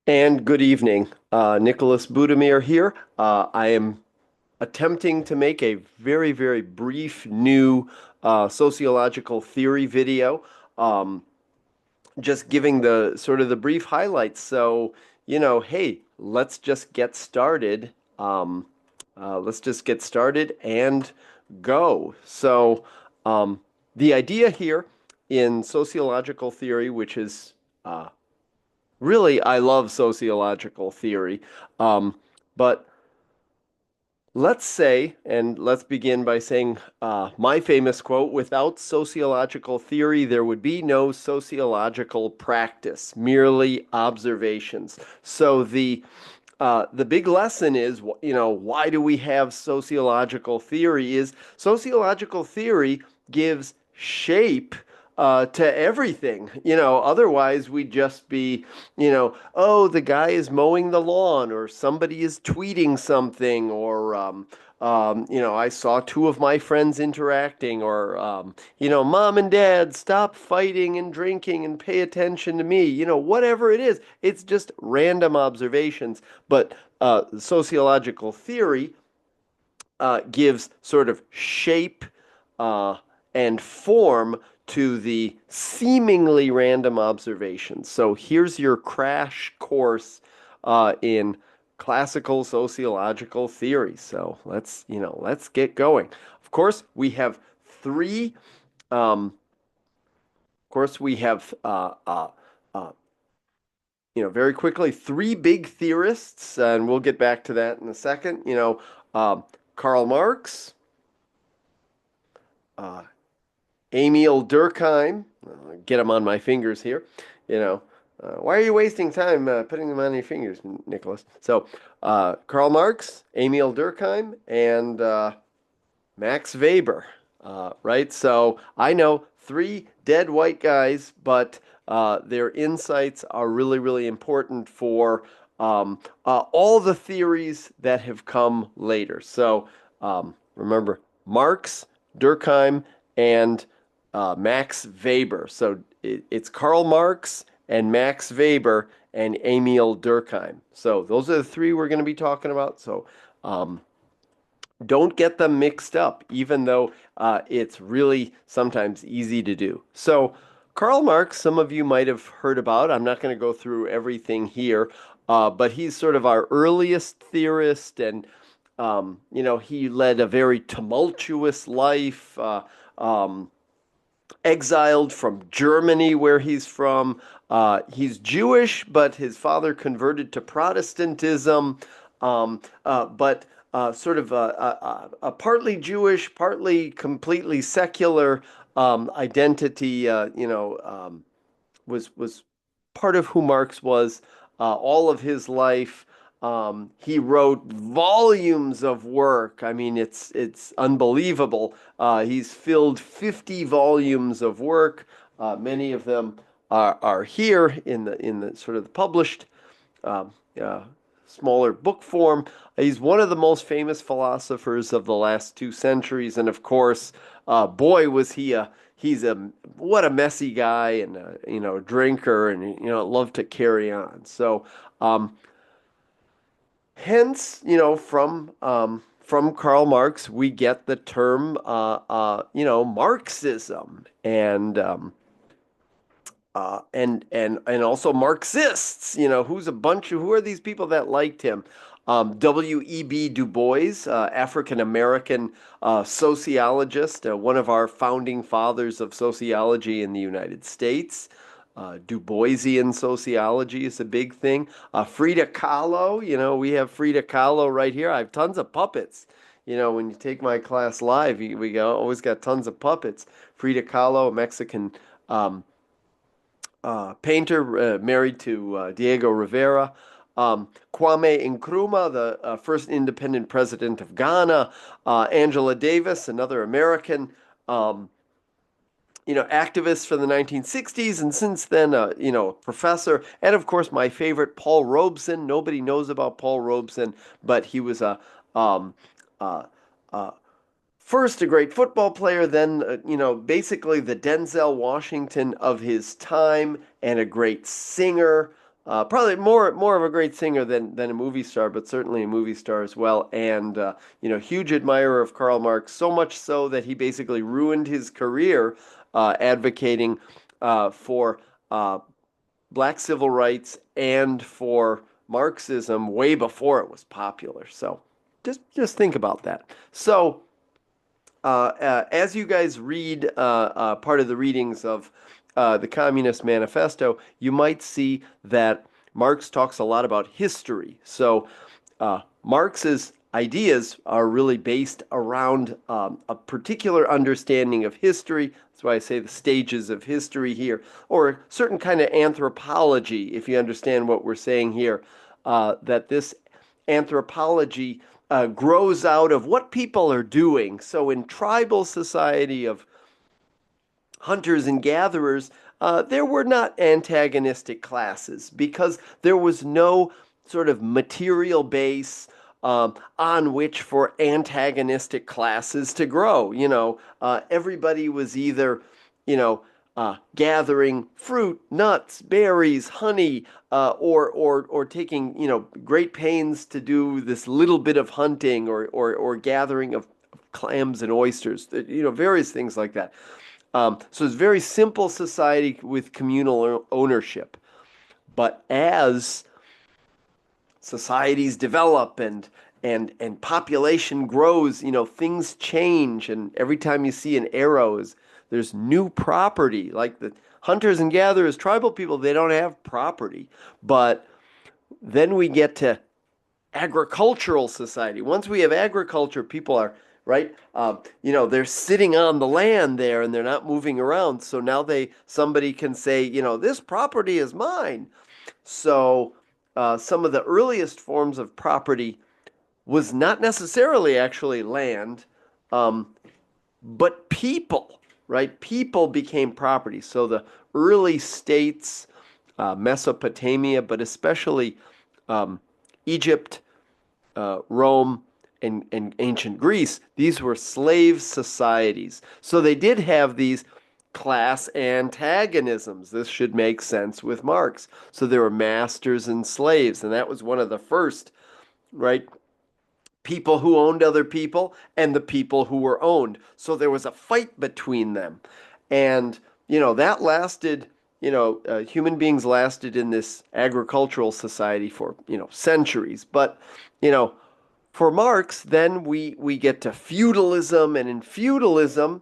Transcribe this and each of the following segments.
And good evening. Nicholas Budimir here. I am attempting to make a very, very brief new sociological theory video, um, just giving the sort of the brief highlights. So, hey, let's just get started. Um, let's just get started and go. So, the idea here in sociological theory, which is really, I love sociological theory. Um, but let's say, and let's begin by saying my famous quote, without sociological theory, there would be no sociological practice, merely observations. So the big lesson is, why do we have sociological theory? Is sociological theory gives shape to everything. Otherwise we'd just be, oh, the guy is mowing the lawn, or somebody is tweeting something, or I saw two of my friends interacting, or mom and dad, stop fighting and drinking and pay attention to me. Whatever it is, it's just random observations. But sociological theory gives sort of shape uh, and form to the seemingly random observations. So here's your crash course in classical sociological theory. So let's get going. Of course, we have three. Of course, we have uh, very quickly, three big theorists, and we'll get back to that in a second. Uh, Karl Marx, uh, Emil Durkheim, get them on my fingers here. You know, why are you wasting time putting them on your fingers, Nicholas? So, Karl Marx, Emil Durkheim, and Max Weber, right? So I know three dead white guys, but their insights are really, really important for all the theories that have come later. So remember, Marx, Durkheim, and Max Weber. So it's Karl Marx and Max Weber and Emil Durkheim. So those are the three we're going to be talking about. So um, don't get them mixed up, even though it's really sometimes easy to do. So, Karl Marx, some of you might have heard about. I'm not going to go through everything here, but he's sort of our earliest theorist, and he led a very tumultuous life. Um, Exiled from Germany, where he's from. He's Jewish, but his father converted to Protestantism. But sort of a partly Jewish, partly completely secular identity. Was part of who Marx was all of his life. He wrote volumes of work. I mean, it's unbelievable. He's filled 50 volumes of work. Many of them are here in the sort of the published um, uh, smaller book form. He's one of the most famous philosophers of the last 2 centuries, and of course, boy, was he's a what a messy guy, and drinker, and loved to carry on. So hence, from Karl Marx, we get the term Marxism, and also Marxists. Who are these people that liked him? W.E.B. Du Bois, African American sociologist, one of our founding fathers of sociology in the United States. Du Boisian sociology is a big thing. Frida Kahlo, we have Frida Kahlo right here. I have tons of puppets. When you take my class live, always got tons of puppets. Frida Kahlo, a Mexican um, painter, married to Diego Rivera. Kwame Nkrumah, the first independent president of Ghana. Angela Davis, another American, um, activist from the 1960s, and since then, a professor. And of course, my favorite, Paul Robeson. Nobody knows about Paul Robeson, but he was um, uh, uh, first a great football player, then basically the Denzel Washington of his time, and a great singer. Probably more of a great singer than a movie star, but certainly a movie star as well. And huge admirer of Karl Marx, so much so that he basically ruined his career advocating for black civil rights and for Marxism way before it was popular. So just think about that. So as you guys read part of the readings of the Communist Manifesto, you might see that Marx talks a lot about history. So Marx's ideas are really based around a particular understanding of history. That's why I say the stages of history here, or a certain kind of anthropology, if you understand what we're saying here, that this anthropology grows out of what people are doing. So in tribal society of hunters and gatherers, there were not antagonistic classes because there was no sort of material base on which for antagonistic classes to grow. Everybody was either, gathering fruit, nuts, berries, honey, or taking, great pains to do this little bit of hunting or gathering of clams and oysters, various things like that. So it's a very simple society with communal ownership. But as societies develop and population grows, things change, and every time you see an arrow there's new property. Like the hunters and gatherers, tribal people, they don't have property. But then we get to agricultural society. Once we have agriculture, people are right. They're sitting on the land there and they're not moving around. So now somebody can say, this property is mine. So some of the earliest forms of property was not necessarily actually land, but people, right? People became property. So the early states, Mesopotamia, but especially Egypt, Rome, and ancient Greece, these were slave societies. So they did have these class antagonisms. This should make sense with Marx. So there were masters and slaves, and that was one of the first, right? People who owned other people and the people who were owned. So there was a fight between them. And, that lasted, human beings lasted in this agricultural society for, centuries. But, for Marx, then we get to feudalism, and in feudalism,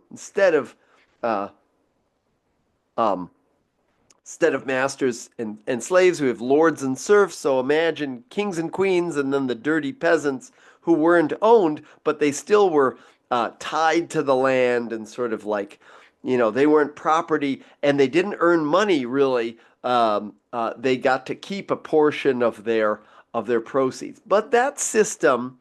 uh, um, instead of masters and slaves, we have lords and serfs. So imagine kings and queens, and then the dirty peasants who weren't owned, but they still were tied to the land and sort of like, they weren't property and they didn't earn money really. They got to keep a portion of their proceeds. But that system,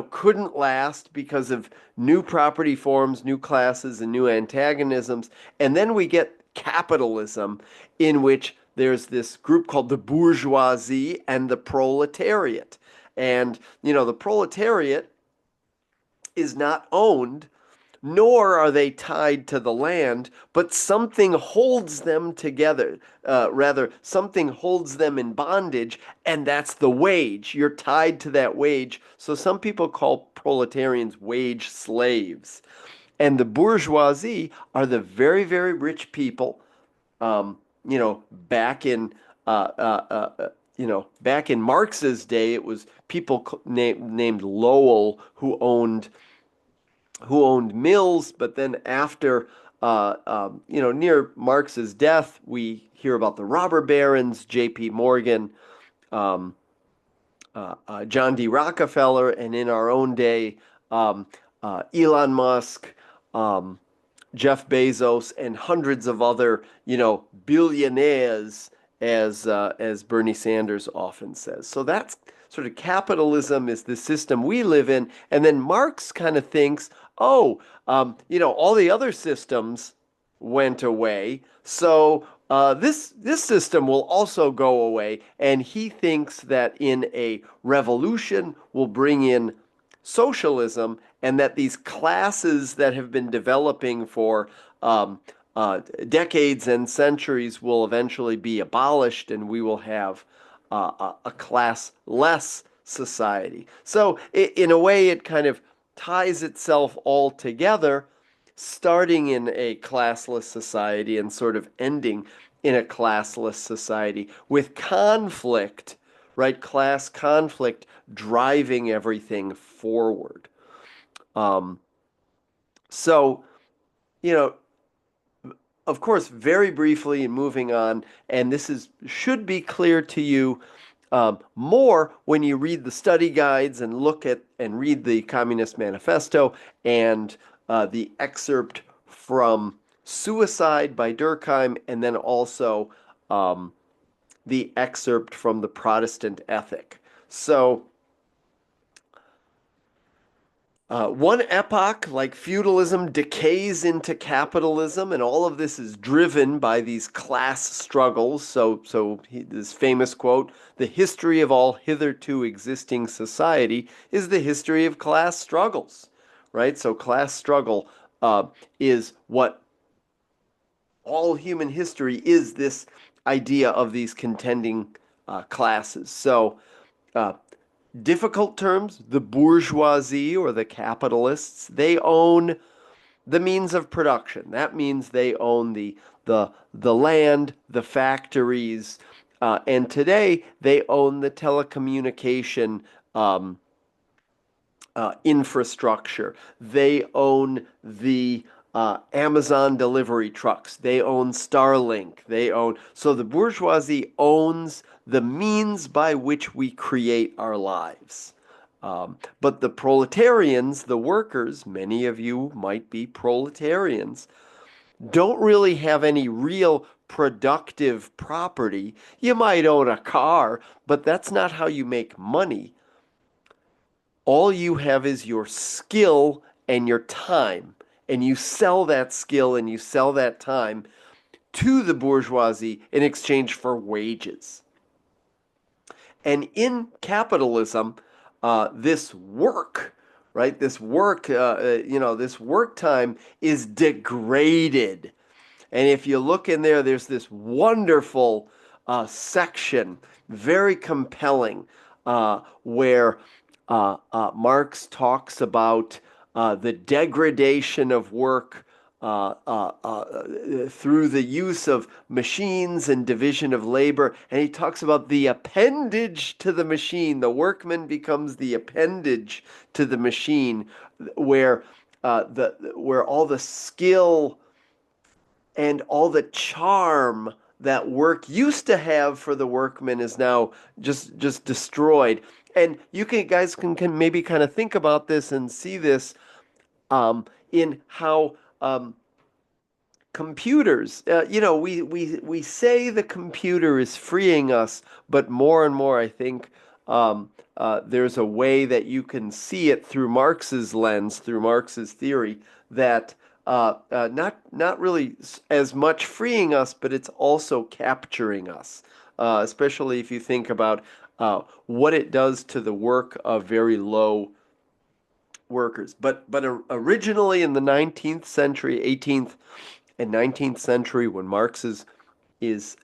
couldn't last because of new property forms, new classes, and new antagonisms. And then we get capitalism, in which there's this group called the bourgeoisie and the proletariat. And, the proletariat is not owned, nor are they tied to the land, but something holds them together. Rather, something holds them in bondage, and that's the wage. You're tied to that wage. So some people call proletarians wage slaves. And the bourgeoisie are the very, very rich people, back in back in Marx's day, it was people named Lowell who owned mills. But then after, near Marx's death, we hear about the robber barons, J.P. Morgan, John D. Rockefeller, and in our own day, Elon Musk, Jeff Bezos, and hundreds of other, billionaires, as Bernie Sanders often says. So that's sort of capitalism is the system we live in. And then Marx kind of thinks, all the other systems went away. So this system will also go away. And he thinks that in a revolution will bring in socialism, and that these classes that have been developing for decades and centuries will eventually be abolished, and we will have a classless society. So in a way, it kind of ties itself all together, starting in a classless society and sort of ending in a classless society with conflict, right? Class conflict driving everything forward. Um, so, you know, of course, very briefly and moving on, and this is should be clear to you more when you read the study guides and look at and read the Communist Manifesto and the excerpt from Suicide by Durkheim, and then also um, the excerpt from the Protestant Ethic. So, one epoch, like feudalism, decays into capitalism, and all of this is driven by these class struggles. This famous quote: "The history of all hitherto existing society is the history of class struggles." Right? So, class struggle is what all human history is. This idea of these contending classes. So, uh, difficult terms, the bourgeoisie or the capitalists, they own the means of production. That means they own the land, the factories, and today they own the telecommunication infrastructure. They own the Amazon delivery trucks. They own Starlink. They own. So the bourgeoisie owns the means by which we create our lives. But the proletarians, the workers, many of you might be proletarians, don't really have any real productive property. You might own a car, but that's not how you make money. All you have is your skill and your time, and you sell that skill and you sell that time to the bourgeoisie in exchange for wages. And in capitalism, this work, right, this work time is degraded. And if you look in there, there's this wonderful section, very compelling, where Marx talks about the degradation of work through the use of machines and division of labor. And he talks about the appendage to the machine. The workman becomes the appendage to the machine, where where all the skill and all the charm that work used to have for the workman is now just destroyed. And you can maybe kind of think about this and see this in how computers, we say the computer is freeing us, but more and more I think there's a way that you can see it through Marx's lens, through Marx's theory, that not really as much freeing us, but it's also capturing us, especially if you think about what it does to the work of very low workers. But originally in the 19th century, 18th and 19th century, when Marx is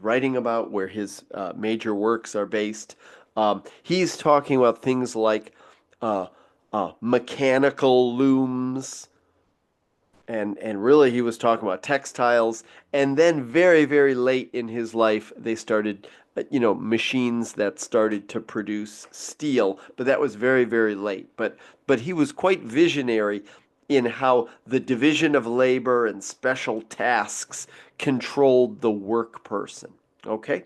writing about where his major works are based, he's talking about things like mechanical looms, and really he was talking about textiles. And then very late in his life they started machines that started to produce steel, but that was very late. But he was quite visionary in how the division of labor and special tasks controlled the work person. Okay.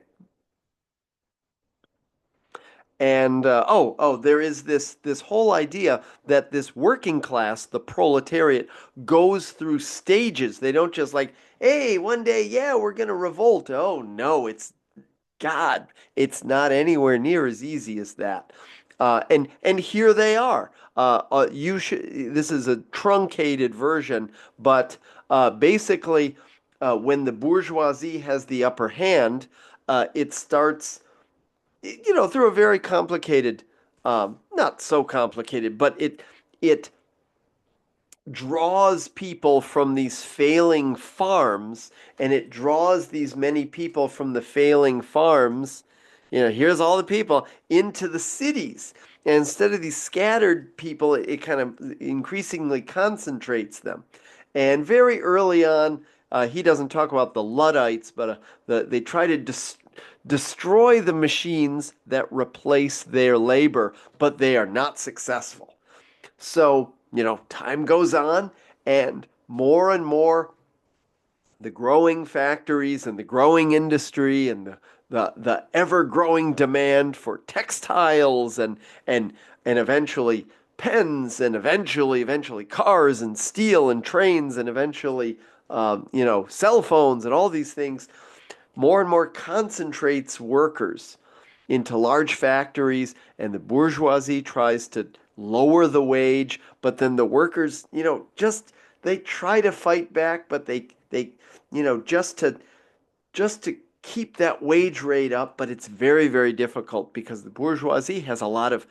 And there is this whole idea that this working class, the proletariat, goes through stages. They don't just like, hey, one day, yeah, we're gonna revolt. Oh no, it's God, it's not anywhere near as easy as that. And here they are. You should. This is a truncated version, but basically, when the bourgeoisie has the upper hand, it starts through a very complicated, not so complicated, but it draws people from these failing farms, and it draws these many people from the failing farms, here's all the people into the cities. And instead of these scattered people, it kind of increasingly concentrates them. And very early on, he doesn't talk about the Luddites, but they try to destroy the machines that replace their labor, but they are not successful. So, time goes on, and more the growing factories and the growing industry and the ever-growing demand for textiles and eventually pens and eventually cars and steel and trains and eventually cell phones and all these things more and more concentrates workers into large factories, and the bourgeoisie tries to lower the wage, but then the workers, just they try to fight back, but they just to keep that wage rate up, but it's very, very difficult because the bourgeoisie has a lot of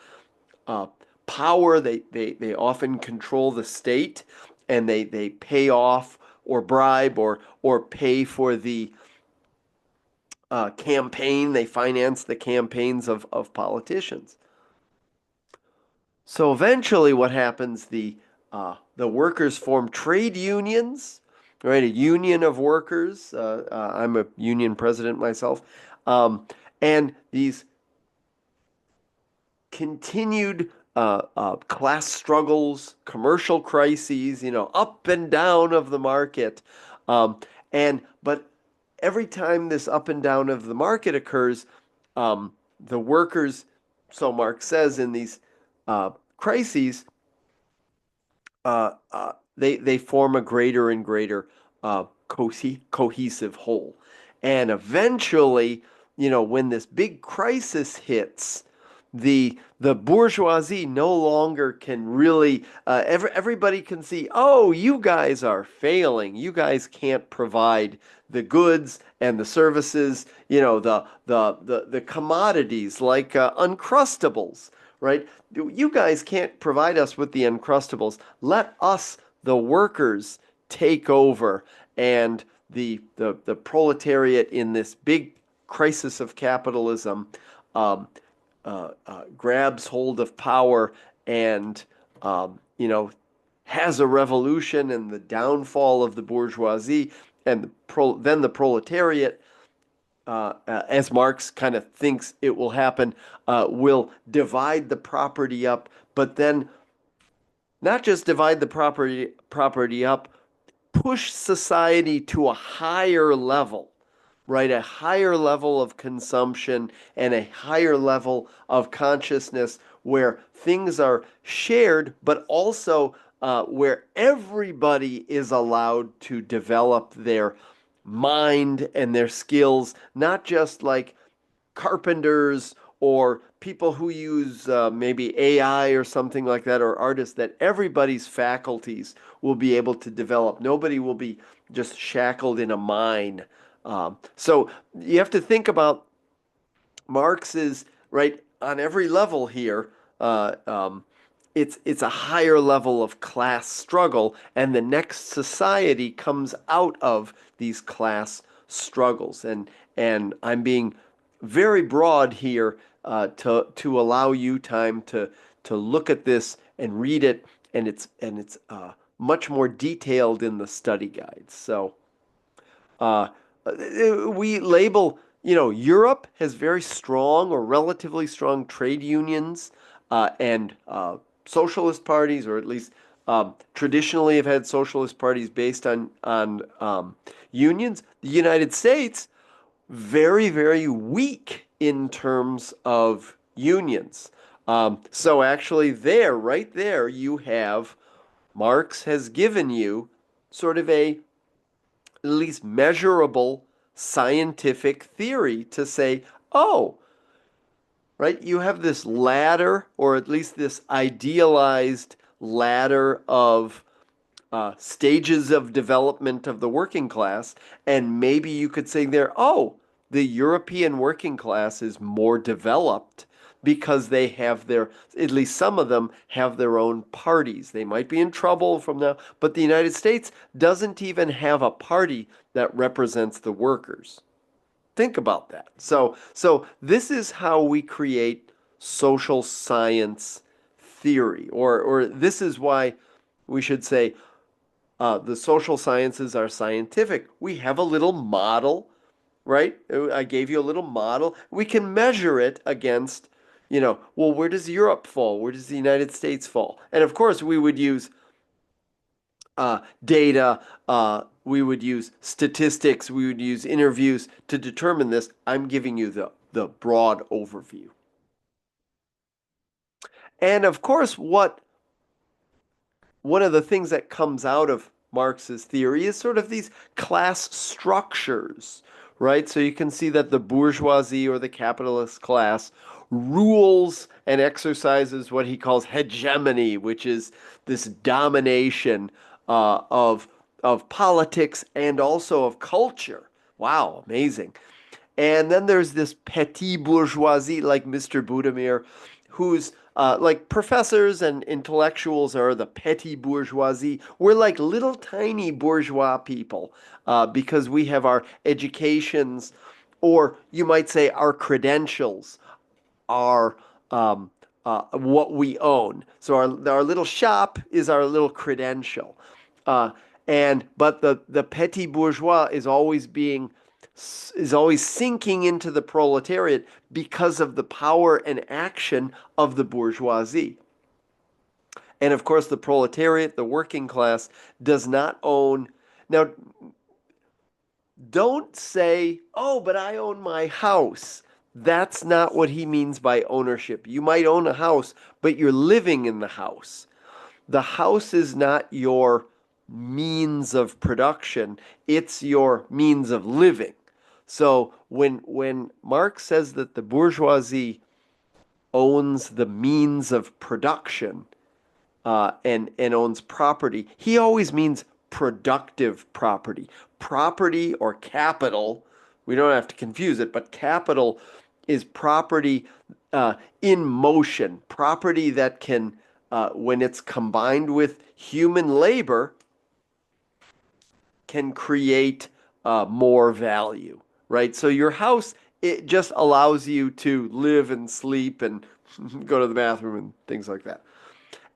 uh, power. They often control the state, and they pay off or bribe or pay for the campaign. They finance the campaigns of politicians. So eventually, what happens? The workers form trade unions, right? A union of workers. I'm a union president myself, and these continued class struggles, commercial crises, up and down of the market, and but every time this up and down of the market occurs, the workers, so Marx says, in these crises, they form a greater and greater cohesive whole. And eventually, when this big crisis hits, the bourgeoisie no longer can really everybody can see, oh, you guys are failing. You guys can't provide the goods and the services, the commodities like Uncrustables, right? You guys can't provide us with the Uncrustables. Let us, the workers, take over. And the proletariat in this big crisis of capitalism um, grabs hold of power and has a revolution and the downfall of the bourgeoisie, and then the proletariat, as Marx kind of thinks it will happen, will divide the property up, but then not just divide the property up, push society to a higher level, right? A higher level of consumption and a higher level of consciousness where things are shared, but also where everybody is allowed to develop their mind and their skills, not just like carpenters or people who use maybe AI or something like that, or artists, that everybody's faculties will be able to develop. Nobody will be just shackled in a mine. So you have to think about Marx is right on every level here. Uh, um, it's a higher level of class struggle, and the next society comes out of these class struggles. And I'm being very broad here to allow you time to look at this and read it, and it's much more detailed in the study guides. So uh, we label, Europe has very strong or relatively strong trade unions and socialist parties, or at least traditionally have had socialist parties based on unions. The United States, very, very weak in terms of unions. So actually, right there, you have Marx has given you sort of a at least measurable scientific theory to say, oh, right, you have this ladder, or at least this idealized ladder of stages of development of the working class, and maybe you could say there, oh, the European working class is more developed because they have at least some of them have their own parties. They might be in trouble from now, but the United States doesn't even have a party that represents the workers. Think about that. So this is how we create social science theory, or this is why we should say the social sciences are scientific. We have a little model, right? I gave you a little model. We can measure it against, well, where does Europe fall? Where does the United States fall? And of course, we would use data, we would use statistics, we would use interviews to determine this. I'm giving you the broad overview. And of course, one of the things that comes out of Marx's theory is sort of these class structures, right? So you can see that the bourgeoisie or the capitalist class rules and exercises what he calls hegemony, which is this domination of politics and also of culture. Wow, amazing. And then there's this petit bourgeoisie like Mr. Budimir, who's like professors and intellectuals are the petit bourgeoisie. We're like little tiny bourgeois people because we have our educations, or you might say our credentials, are what we own. So our little shop is our little credential. Uh, but the petit bourgeois is always sinking into the proletariat because of the power and action of the bourgeoisie. And of course, the proletariat, the working class, does not own. Now, don't say, oh, but I own my house. That's not what he means by ownership. You might own a house, but you're living in the house. The house is not your means of production, it's your means of living. So when Marx says that the bourgeoisie owns the means of production and owns property, he always means productive property. Property or capital, we don't have to confuse it, but capital is property in motion, property that can, when it's combined with human labor, can create more value, right? So your house, it just allows you to live and sleep and go to the bathroom and things like that.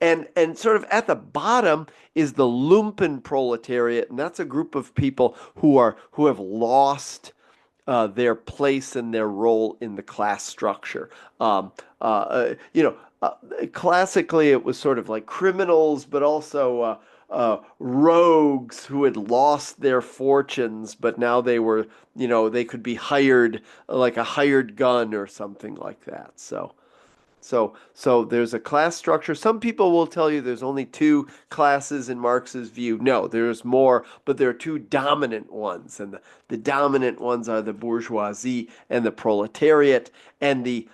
And sort of at the bottom is the lumpen proletariat, and that's a group of people who have lost their place and their role in the class structure. Classically it was sort of like criminals, but also rogues who had lost their fortunes, but now they were, they could be hired like a hired gun or something like that. So there's a class structure. Some people will tell you there's only two classes in Marx's view. No, there's more, but there are two dominant ones, and the dominant ones are the bourgeoisie and the proletariat, and the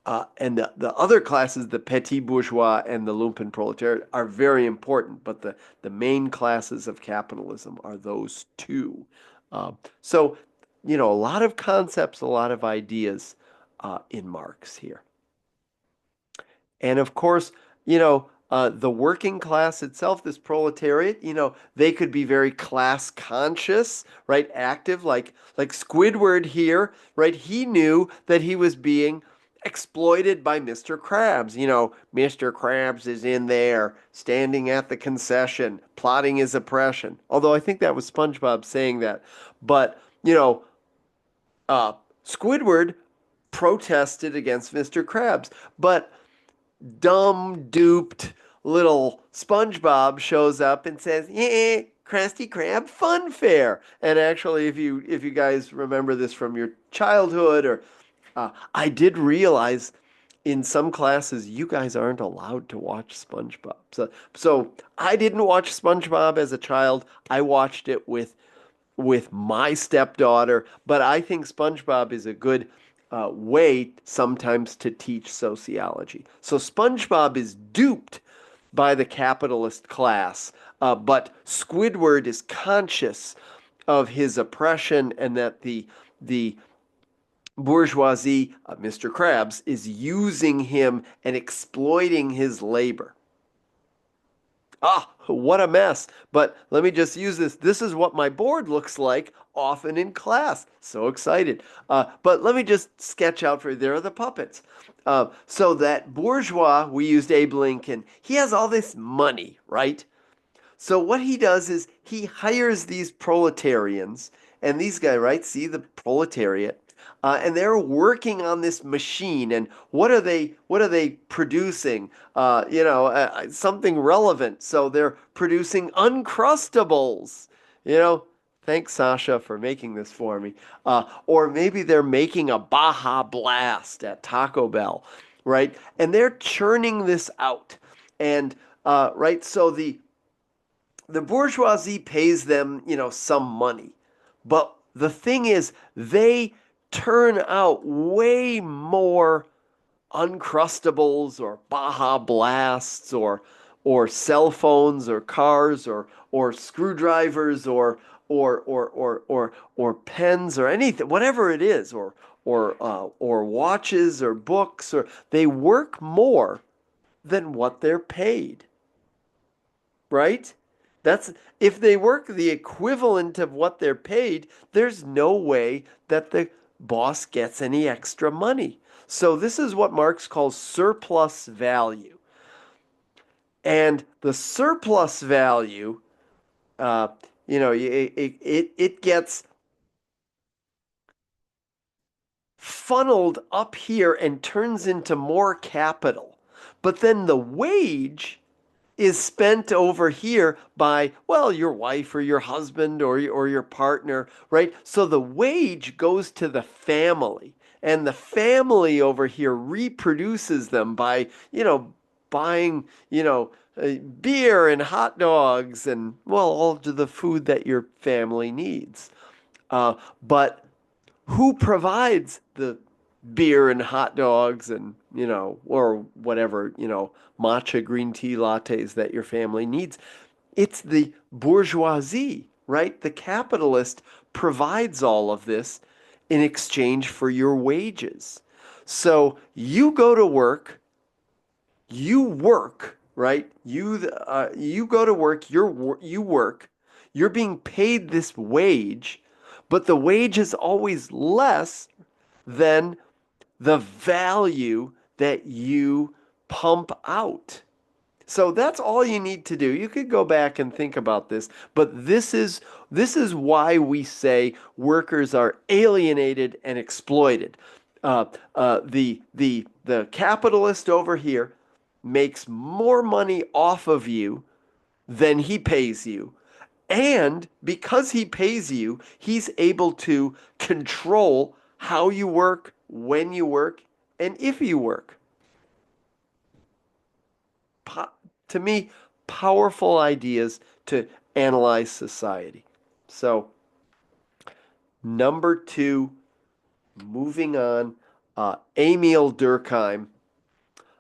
other classes, the petit bourgeois and the lumpen proletariat, are very important, but the main classes of capitalism are those two. So, a lot of concepts, a lot of ideas in Marx here. And of course, the working class itself, this proletariat, they could be very class conscious, right? Active, like Squidward here, right? He knew that he was being exploited by Mr. Krabs. Mr. Krabs is in there, standing at the concession, plotting his oppression. Although I think that was SpongeBob saying that. But, uh, Squidward protested against Mr. Krabs. But dumb, duped little SpongeBob shows up and says, "Yeah, Krusty Krab Fun Fair." And actually, if you guys remember this from your childhood, or I did realize in some classes you guys aren't allowed to watch SpongeBob. So I didn't watch SpongeBob as a child. I watched it with my stepdaughter, but I think SpongeBob is a good way sometimes to teach sociology. So SpongeBob is duped by the capitalist class, but Squidward is conscious of his oppression and that the bourgeoisie, Mr. Krabs, is using him and exploiting his labor. Ah, what a mess. But let me just use this. This is what my board looks like often in class. So excited. But let me just sketch out for you. There are the puppets. So that bourgeois, we used Abe Lincoln, he has all this money, right? So what he does is he hires these proletarians, and these guys, right? See the proletariat, and they're working on this machine. And what are they? What are they producing? Something relevant. So they're producing Uncrustables. You know, thanks Sasha for making this for me. Or maybe they're making a Baja Blast at Taco Bell, right? And they're churning this out. And right, so the bourgeoisie pays them, some money. But the thing is, they turn out way more Uncrustables or Baja Blasts or cell phones or cars or screwdrivers or pens or anything, whatever it is, or watches or books, or they work more than what they're paid, right? That's if they work the equivalent of what they're paid, there's no way that the boss gets any extra money. So this is what Marx calls surplus value. And the surplus value, uh, it gets funneled up here and turns into more capital. But then the wage is spent over here by, well, your wife or your husband or your partner, right? So the wage goes to the family, and the family over here reproduces them by, buying, beer and hot dogs and, well, all of the food that your family needs. But who provides the beer and hot dogs and, or whatever, matcha green tea lattes that your family needs? It's the bourgeoisie, right? The capitalist provides all of this in exchange for your wages. So you go to work, you work, right? You go to work, you work, you're being paid this wage, but the wage is always less than the value that you pump out. So that's all you need to do. You could go back and think about this, but this is why we say workers are alienated and exploited. The capitalist over here makes more money off of you than he pays you. And because he pays you, he's able to control how you work, when you work, and if you work. Po- to me, powerful ideas to analyze society. So, number two, moving on, Emil Durkheim.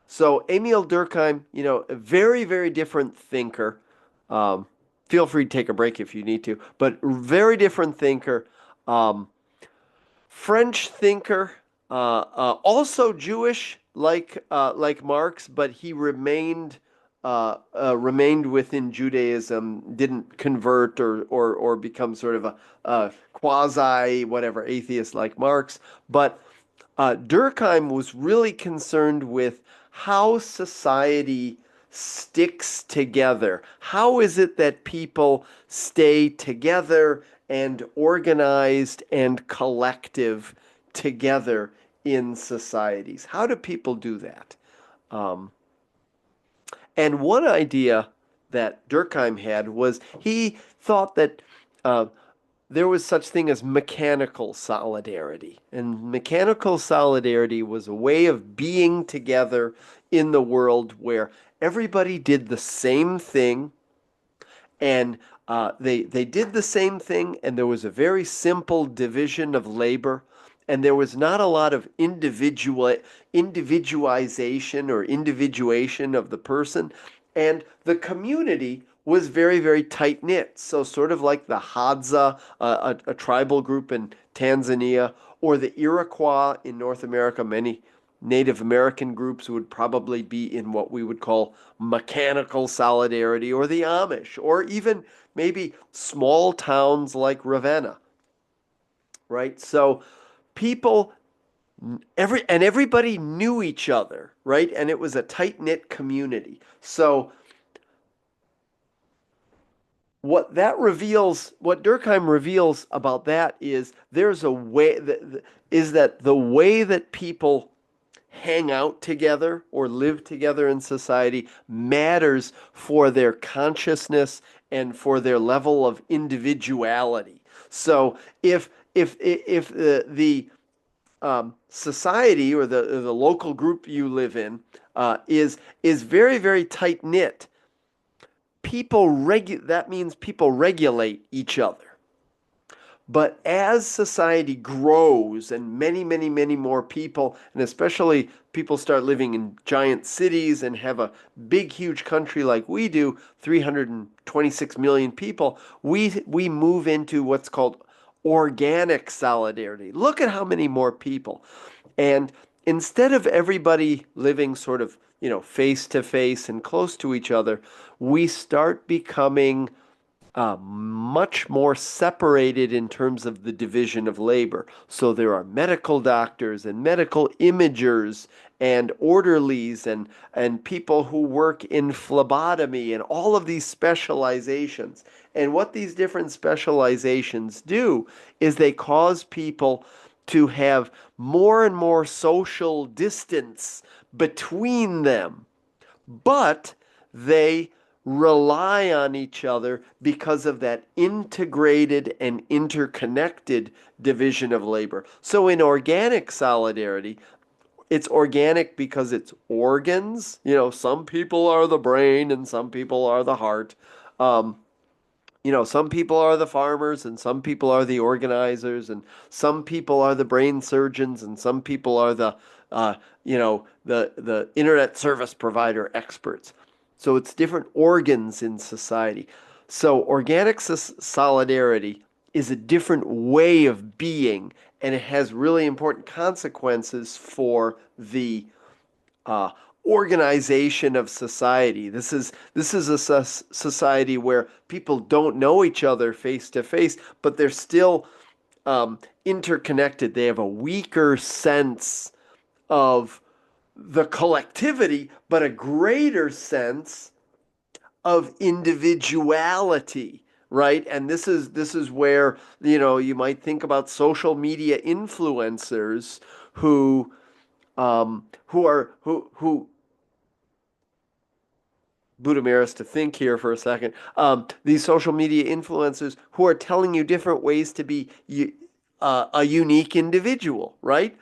So, Emil Durkheim, a very, very different thinker. Um, Feel free to take a break if you need to, but very different thinker. Um, French thinker, also Jewish, like Marx, but he remained within Judaism, didn't convert or become sort of a quasi whatever atheist like Marx. But Durkheim was really concerned with how society sticks together. How is it that people stay together and organized and collective together in societies? How do people do that? Um, and one idea that Durkheim had was he thought that uh, there was such thing as mechanical solidarity. And mechanical solidarity was a way of being together in the world where everybody did the same thing, and they did the same thing, and there was a very simple division of labor, and there was not a lot of individualization or individuation of the person, and the community was very, very tight knit. So sort of like the Hadza, a tribal group in Tanzania, or the Iroquois in North America. Native American groups would probably be in what we would call mechanical solidarity, or the Amish, or even maybe small towns like Ravenna, right? So people everybody knew each other, right? And it was a tight-knit community. So what Durkheim reveals about that is there's a way that the way that people hang out together or live together in society matters for their consciousness and for their level of individuality. So if the society or the local group you live in is very, very tight knit, that means people regulate each other. But as society grows and many, many, many more people, and especially people start living in giant cities and have a big, huge country like we do, 326 million people, we move into what's called organic solidarity. Look at how many more people. And instead of everybody living sort of, face to face and close to each other, we start becoming much more separated in terms of the division of labor. So there are medical doctors and medical imagers and orderlies and people who work in phlebotomy and all of these specializations. And what these different specializations do is they cause people to have more and more social distance between them, but they rely on each other because of that integrated and interconnected division of labor. So in organic solidarity, it's organic because it's organs. Some people are the brain and some people are the heart. Um, some people are the farmers and some people are the organizers and some people are the brain surgeons and some people are uh, the internet service provider experts. So it's different organs in society. So organic solidarity is a different way of being, and it has really important consequences for the uh, organization of society. This is a society where people don't know each other face to face, but they're still interconnected. They have a weaker sense of the collectivity, but a greater sense of individuality, right? And this is where, you might think about social media influencers who Budimir us to think here for a second. These social media influencers who are telling you different ways to be a unique individual, right?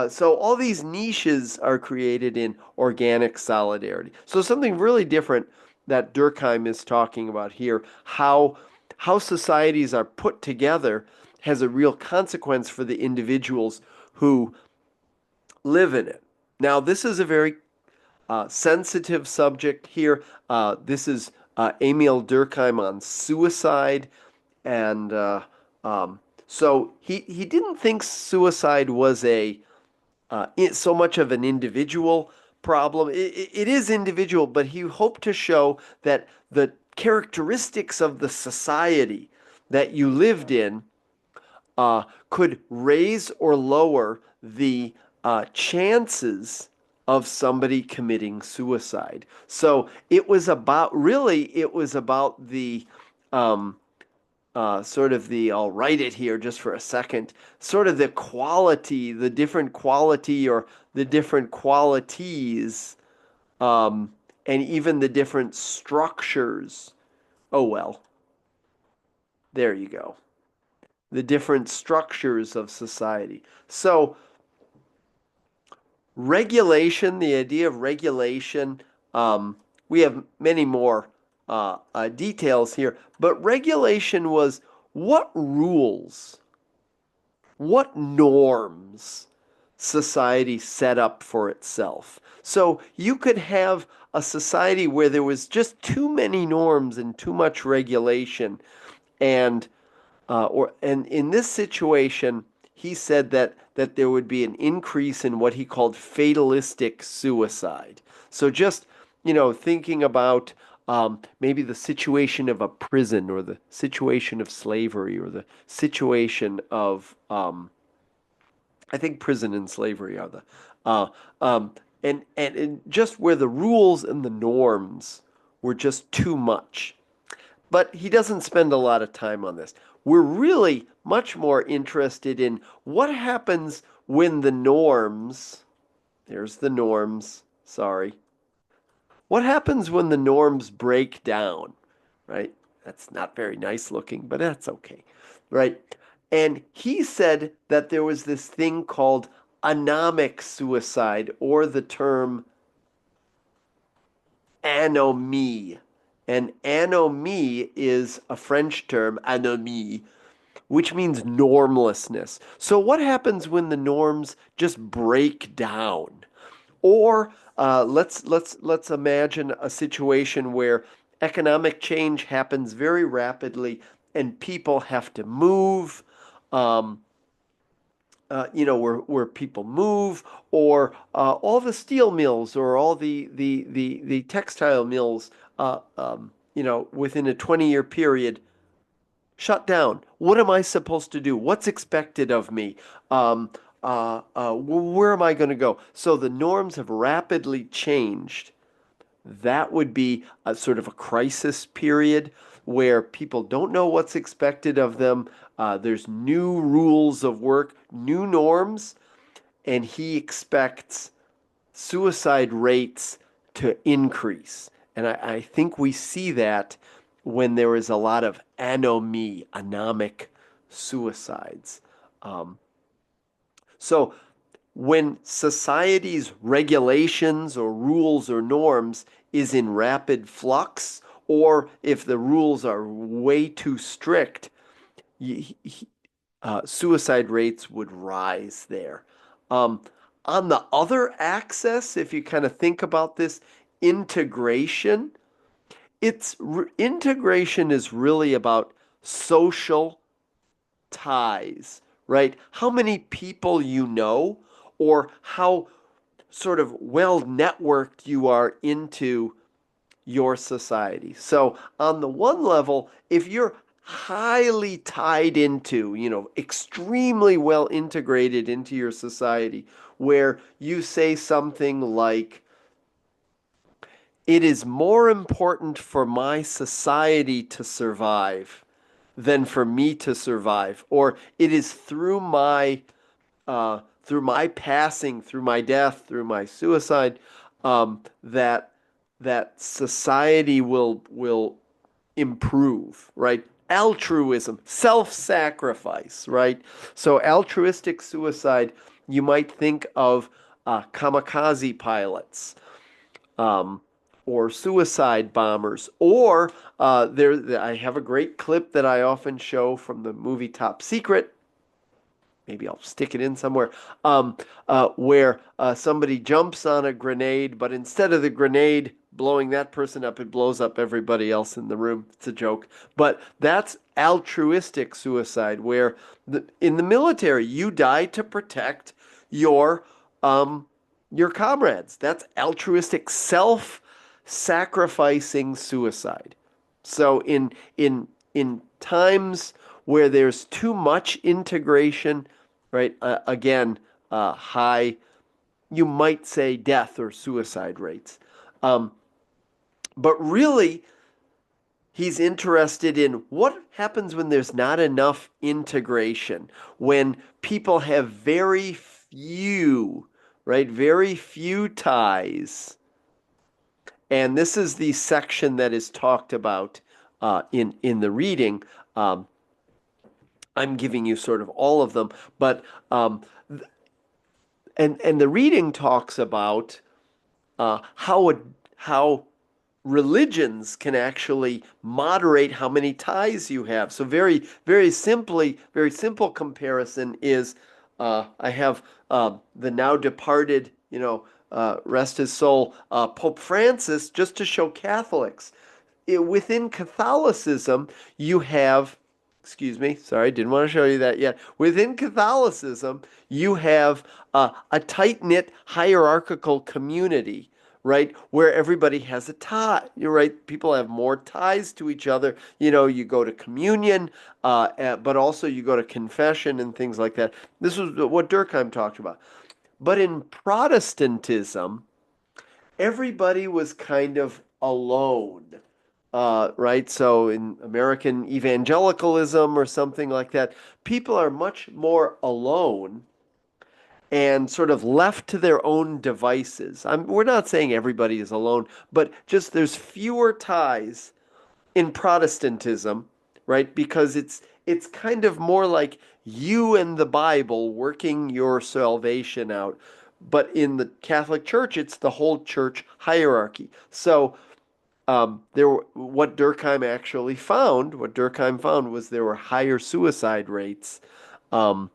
So all these niches are created in organic solidarity. So something really different that Durkheim is talking about here, how societies are put together has a real consequence for the individuals who live in it. Now, this is a very sensitive subject here. This is Emil Durkheim on suicide, and so he didn't think suicide was so much of an individual problem. It is individual, but he hoped to show that the characteristics of the society that you lived in could raise or lower the chances of somebody committing suicide. So it was about the sort of I'll write it here just for a second, sort of the quality, the different quality or the different qualities, and even the different structures. Oh, well, there you go. The different structures of society. So, regulation, the idea of regulation, we have many more details here, but regulation was what rules, what norms society set up for itself. So you could have a society where there was just too many norms and too much regulation, and in this situation, he said that there would be an increase in what he called fatalistic suicide. So just, thinking about maybe the situation of a prison or the situation of slavery or the situation of I think prison and slavery are the uh, um, and just where the rules and the norms were just too much. But he doesn't spend a lot of time on this. We're really much more interested in what happens when the norms, there's the norms, sorry. What happens when the norms break down, right? That's not very nice looking, but that's okay, right? And he said that there was this thing called anomic suicide, or the term anomie. And anomie is a French term, anomie, which means normlessness. So what happens when the norms just break down? Or let's imagine a situation where economic change happens very rapidly and people have to move. Um, where people move, or all the steel mills, or all the textile mills, within a 20-year period shut down. What am I supposed to do? What's expected of me? Where am I going to go? So the norms have rapidly changed. That would be a sort of a crisis period where people don't know what's expected of them. There's new rules of work, new norms, and he expects suicide rates to increase. And I think we see that when there is a lot of anomie, anomic suicides. Um, so when society's regulations or rules or norms is in rapid flux, or if the rules are way too strict, suicide rates would rise there. Um, on the other axis, if you kind of think about this, integration, integration is really about social ties, right? How many people you know, or how sort of well networked you are into your society. So, on the one level, if you're highly tied into, extremely well integrated into your society, where you say something like, it is more important for my society to survive than for me to survive, or it is through my passing, through my death, through my suicide, that society will improve, right? Altruism, self-sacrifice, right? So altruistic suicide, you might think of kamikaze pilots, um, or suicide bombers, or I have a great clip that I often show from the movie Top Secret. Maybe I'll stick it in somewhere, where somebody jumps on a grenade, but instead of the grenade blowing that person up, it blows up everybody else in the room. It's a joke. But that's altruistic suicide, where in the military, you die to protect your um, your comrades. That's altruistic, self-sacrificing suicide. So in times where there's too much integration, right? Again, high, you might say death or suicide rates. Um, but really, he's interested in what happens when there's not enough integration, when people have very few, right? Very few ties. And this is the section that is talked about in the reading. I'm giving you sort of all of them, but and the reading talks about how religions can actually moderate how many ties you have. So very simply, very simple comparison is I have the now departed, rest his soul, Pope Francis, just to show Catholics. Within Catholicism, you have excuse me, sorry, didn't want to show you that yet. Within Catholicism, you have a tight-knit hierarchical community, right, where everybody has a tie. You're right, people have more ties to each other. You go to communion, but also you go to confession and things like that. This was what Durkheim talked about. But in Protestantism, everybody was kind of alone, right? So in American evangelicalism or something like that, people are much more alone and sort of left to their own devices. We're not saying everybody is alone, but just there's fewer ties in Protestantism, right? Because it's kind of more like you and the Bible working your salvation out. But in the Catholic Church, it's the whole church hierarchy. So what Durkheim found was there were higher suicide rates um,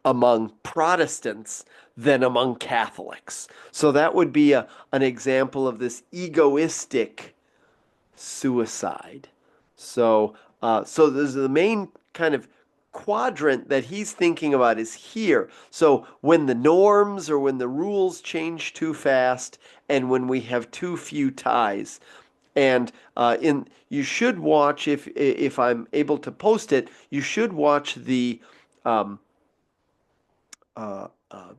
among Protestants than among Catholics. So that would be an example of this egoistic suicide. So there's the main kind of quadrant that he's thinking about is here. So when the norms or when the rules change too fast, and when we have too few ties. And in you should watch if I'm able to post it, you should watch the um, uh, uh,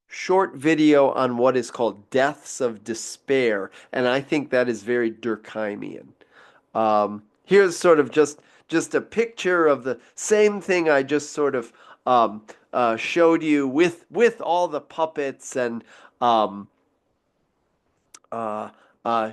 short video on what is called deaths of despair, and I think that is very Durkheimian. Here's sort of just a picture of the same thing I just sort of showed you with all the puppets and um, uh, uh,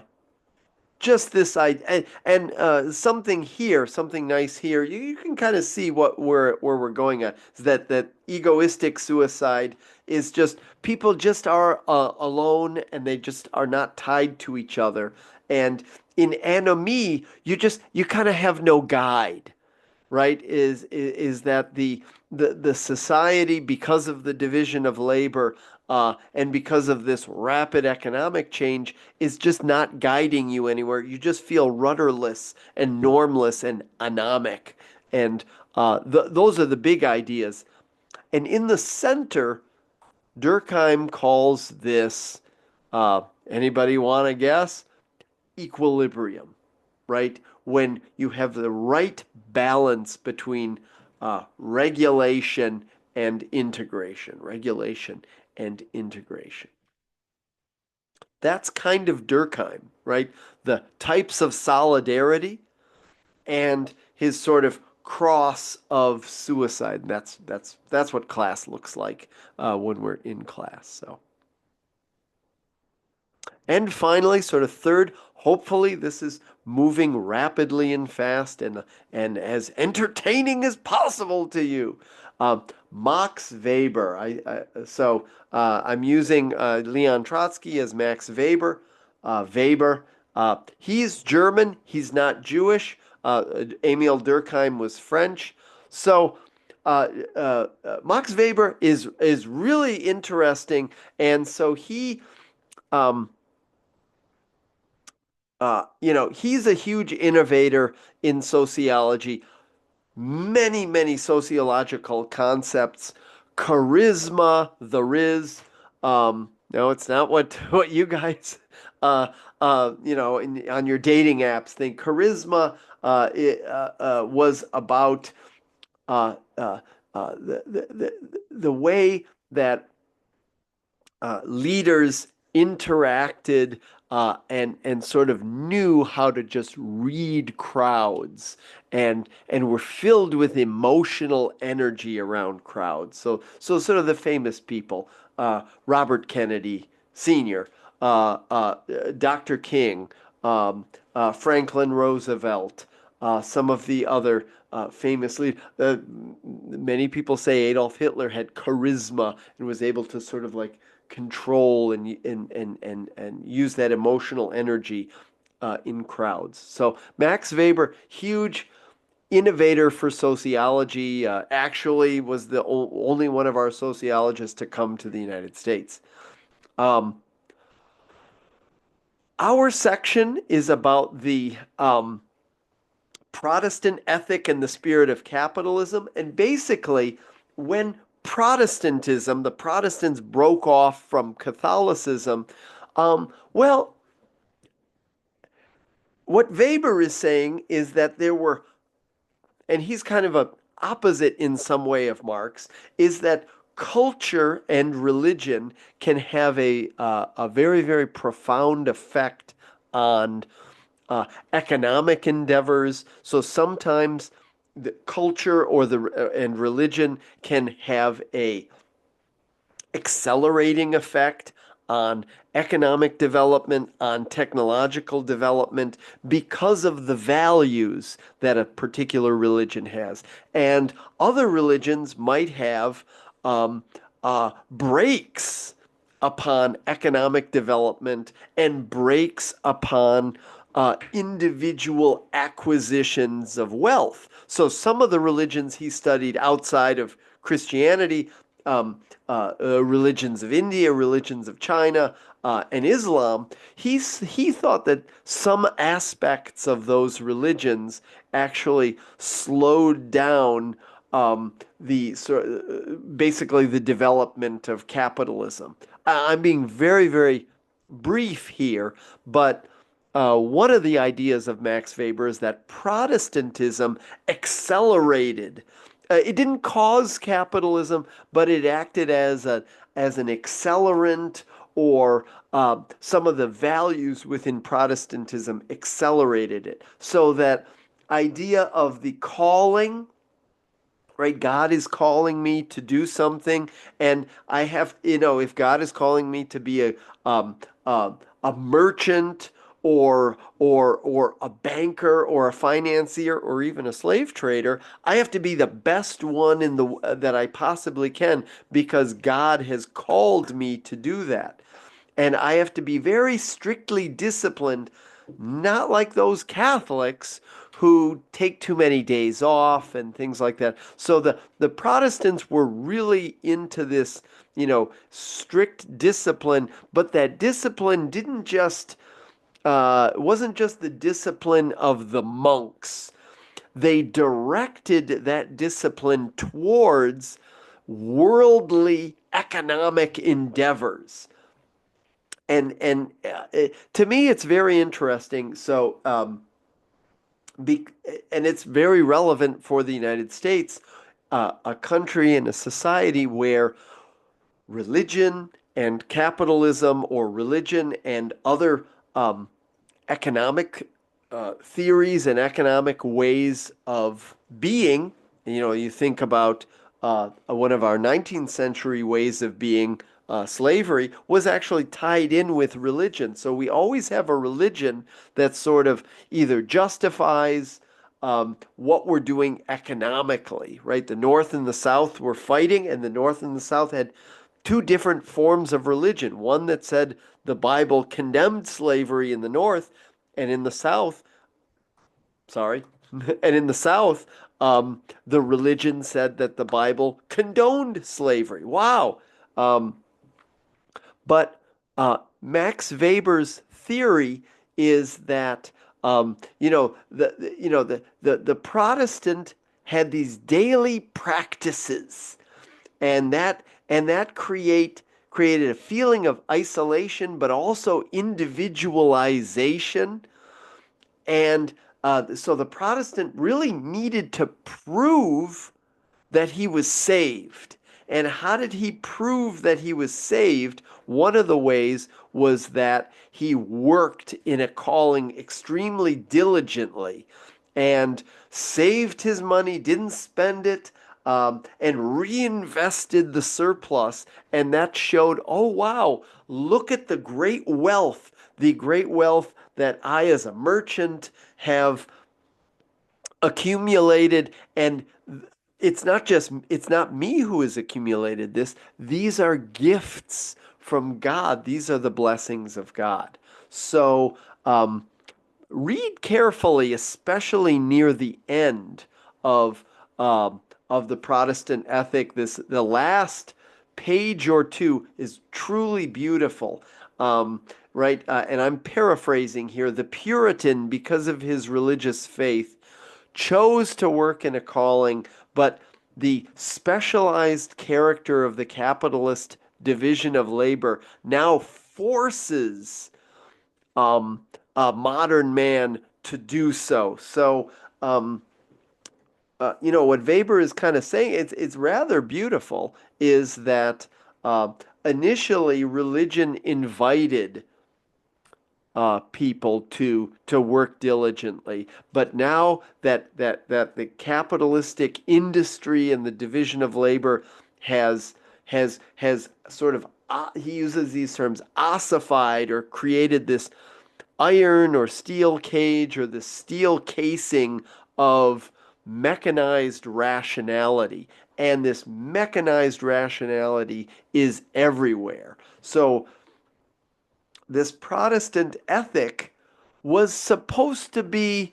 just this idea and something here, something nice here. You can kind of see where we're going at. Is that egoistic suicide is just people just are alone and they just are not tied to each other. And in anomie, you kind of have no guide, right? Is that the society, because of the division of labor and because of this rapid economic change, is just not guiding you anywhere. You just feel rudderless and normless and anomic, and those are the big ideas. And in the center, Durkheim calls this. Anybody want to guess? Equilibrium, right? When you have the right balance between regulation and integration, regulation and integration. That's kind of Durkheim, right? The types of solidarity and his sort of cross of suicide. That's what class looks like when we're in class. So. And finally, sort of third, hopefully this is moving rapidly and fast and as entertaining as possible to you. Max Weber. I'm using Leon Trotsky as Max Weber. Weber. He's German. He's not Jewish. Emil Durkheim was French. So Max Weber is really interesting, and so he. Um, he's a huge innovator in sociology. Many, many sociological concepts, charisma, the riz. No, it's not what you guys, on your dating apps think. Charisma was about the way that leaders interacted and sort of knew how to just read crowds and were filled with emotional energy around crowds. So sort of the famous people, Robert Kennedy Sr., Dr. King, Franklin Roosevelt, some of the other famous leaders. Many people say Adolf Hitler had charisma and was able to sort of like control and use that emotional energy in crowds. So Max Weber, huge innovator for sociology, actually was the only one of our sociologists to come to the United States. Um, our section is about the Protestant ethic and the spirit of capitalism. And basically, when Protestantism, the Protestants broke off from Catholicism, well, what Weber is saying is that there were, and he's kind of a opposite in some way of Marx, is that culture and religion can have a very, very profound effect on economic endeavors. So sometimes the culture or the and religion can have a accelerating effect on economic development, on technological development, because of the values that a particular religion has. And other religions might have breaks upon economic development and breaks upon individual acquisitions of wealth. So some of the religions he studied outside of Christianity, religions of India, religions of China, and Islam, he thought that some aspects of those religions actually slowed down basically the development of capitalism. I'm being very, very brief here, but one of the ideas of Max Weber is that Protestantism accelerated. It didn't cause capitalism, but it acted as an accelerant, or some of the values within Protestantism accelerated it. So that idea of the calling, right? God is calling me to do something, and I have, if God is calling me to be um, a merchant, or a banker, or a financier, or even a slave trader, I have to be the best one in the that I possibly can, because God has called me to do that. And I have to be very strictly disciplined, not like those Catholics who take too many days off and things like that. So the Protestants were really into this, strict discipline, but that discipline didn't just wasn't just the discipline of the monks. They directed that discipline towards worldly economic endeavors. And to me, it's very interesting. So, be, and it's very relevant for the United States, a country and a society where religion and capitalism, or religion and other economic theories and economic ways of being. You think about one of our 19th century ways of being, slavery, was actually tied in with religion. So we always have a religion that sort of either justifies what we're doing economically, right? The North and the South were fighting, and the North and the South had two different forms of religion. One that said the Bible condemned slavery in the North, and in the South, sorry, and in the South, the religion said that the Bible condoned slavery. Wow. Um, but Max Weber's theory is that the Protestant had these daily practices, and that created a feeling of isolation, but also individualization. And so the Protestant really needed to prove that he was saved. And how did he prove that he was saved? One of the ways was that he worked in a calling extremely diligently and saved his money, didn't spend it, and reinvested the surplus. And that showed, oh, wow, look at the great wealth that I, as a merchant, have accumulated. And it's not me who has accumulated this. These are gifts from God. These are the blessings of God. So read carefully, especially near the end of the Protestant ethic. The last page or two is truly beautiful. Right? And I'm paraphrasing here. The Puritan, because of his religious faith, chose to work in a calling, but the specialized character of the capitalist division of labor now forces a modern man to do so. So, what Weber is kind of saying, it's rather beautiful, is that uh, initially religion invited people to work diligently, but now that the capitalistic industry and the division of labor has sort of he uses these terms ossified or created this iron or steel cage or the steel casing of mechanized rationality. And this mechanized rationality is everywhere. So this Protestant ethic was supposed to be,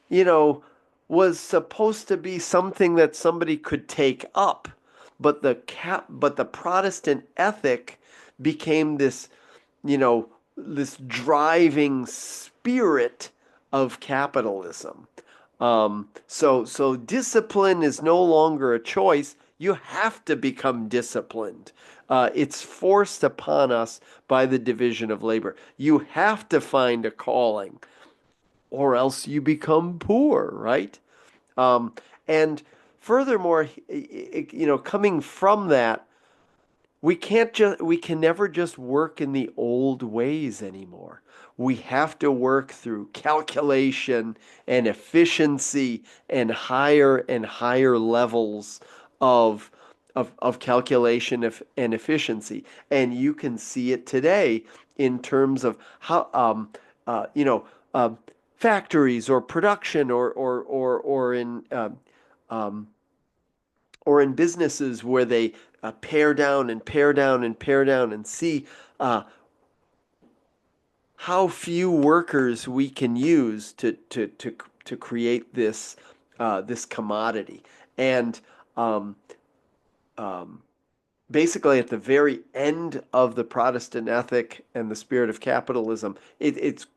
you know, was supposed to be something that somebody could take up. But the Protestant ethic became this, you know, this driving spirit of capitalism. So discipline is no longer a choice. You have to become disciplined. It's forced upon us by the division of labor. You have to find a calling, or else you become poor, right? Um, and furthermore, coming from that, we can never just work in the old ways anymore. We have to work through calculation and efficiency and higher levels of of calculation and efficiency. And you can see it today in terms of how uh, you know um, factories or production um, or in businesses where they pare down and pare down and pare down and see uh, how few workers we can use to create this commodity. And um, um, basically, at the very end of the Protestant ethic and the spirit of capitalism, it's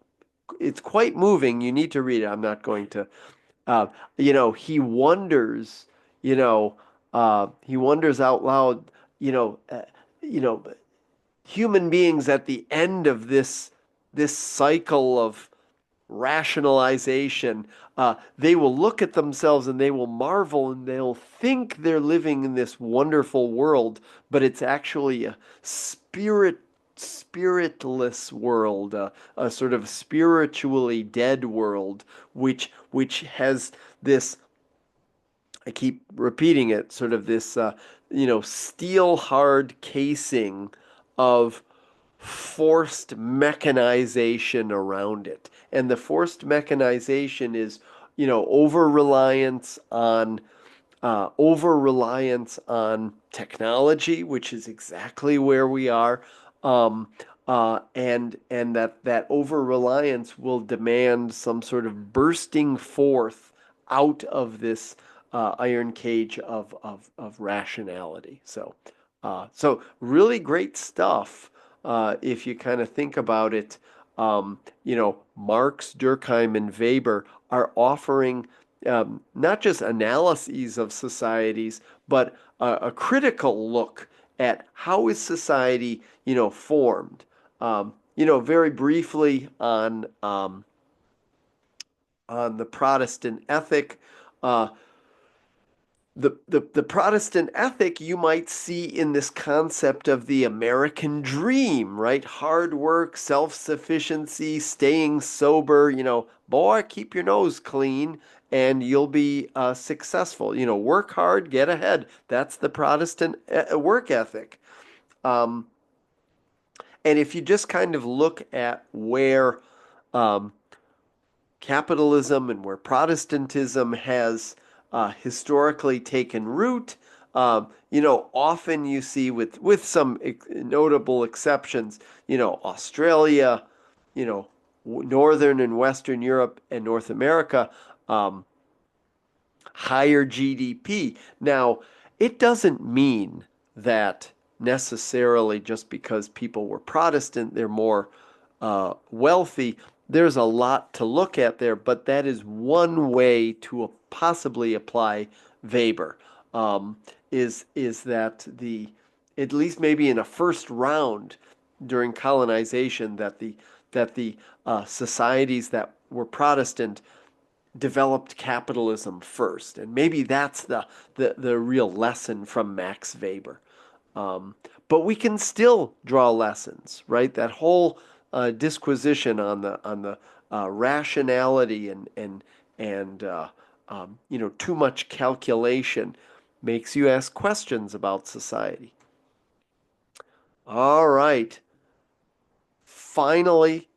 quite moving. You need to read it. I'm not going to. Uh, he wonders, he wonders out loud, you know, uh, you know, human beings at the end of this cycle of rationalization, they will look at themselves and they will marvel and they'll think they're living in this wonderful world, but it's actually a spiritless world, a sort of spiritually dead world, which has this, I keep repeating it, sort of this steel hard casing of forced mechanization around it. And the forced mechanization is, over reliance on technology, which is exactly where we are. Um, and that over reliance will demand some sort of bursting forth out of this iron cage of rationality. So really great stuff if you kind of think about it. Marx, Durkheim, and Weber are offering not just analyses of societies, but a critical look at how is society, formed. Very briefly on the Protestant ethic. Uh, the Protestant ethic you might see in this concept of the American dream, right? Hard work, self-sufficiency, staying sober, boy, keep your nose clean and you'll be successful. Work hard, get ahead. That's the Protestant work ethic. Um, and if you just kind of look at where um, capitalism and where Protestantism has historically taken root. Often you see with some notable exceptions, Australia, Northern and Western Europe and North America, um, higher GDP. Now, it doesn't mean that necessarily just because people were Protestant, they're more wealthy. There's a lot to look at there, but that is one way to possibly apply Weber. Um, is that at least maybe in a first round during colonization, that the societies that were Protestant developed capitalism first, and maybe that's the real lesson from Max Weber. Um, but we can still draw lessons, right? That whole disquisition on the rationality and too much calculation makes you ask questions about society. All right, finally,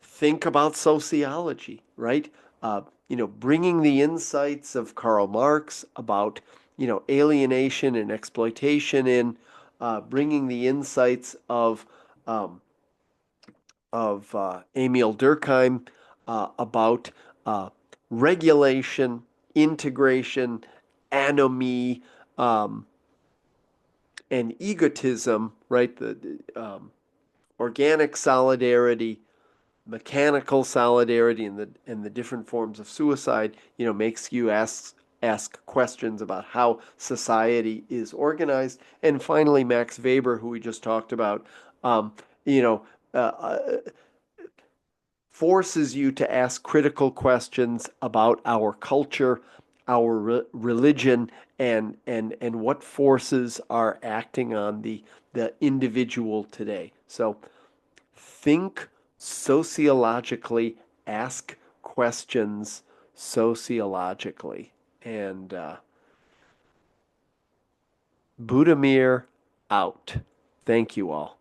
think about sociology, right? Bringing the insights of Karl Marx about, alienation and exploitation in, bringing the insights um, of Emil Durkheim about uh, regulation, integration, anomie, um, and egotism, right? The organic solidarity, mechanical solidarity, and the different forms of suicide, makes you ask questions about how society is organized. And finally, Max Weber, who we just talked about, um, you know, uh, uh, forces you to ask critical questions about our culture, our religion, and what forces are acting on the individual today. So think sociologically, ask questions sociologically. And Budimir out. Thank you all.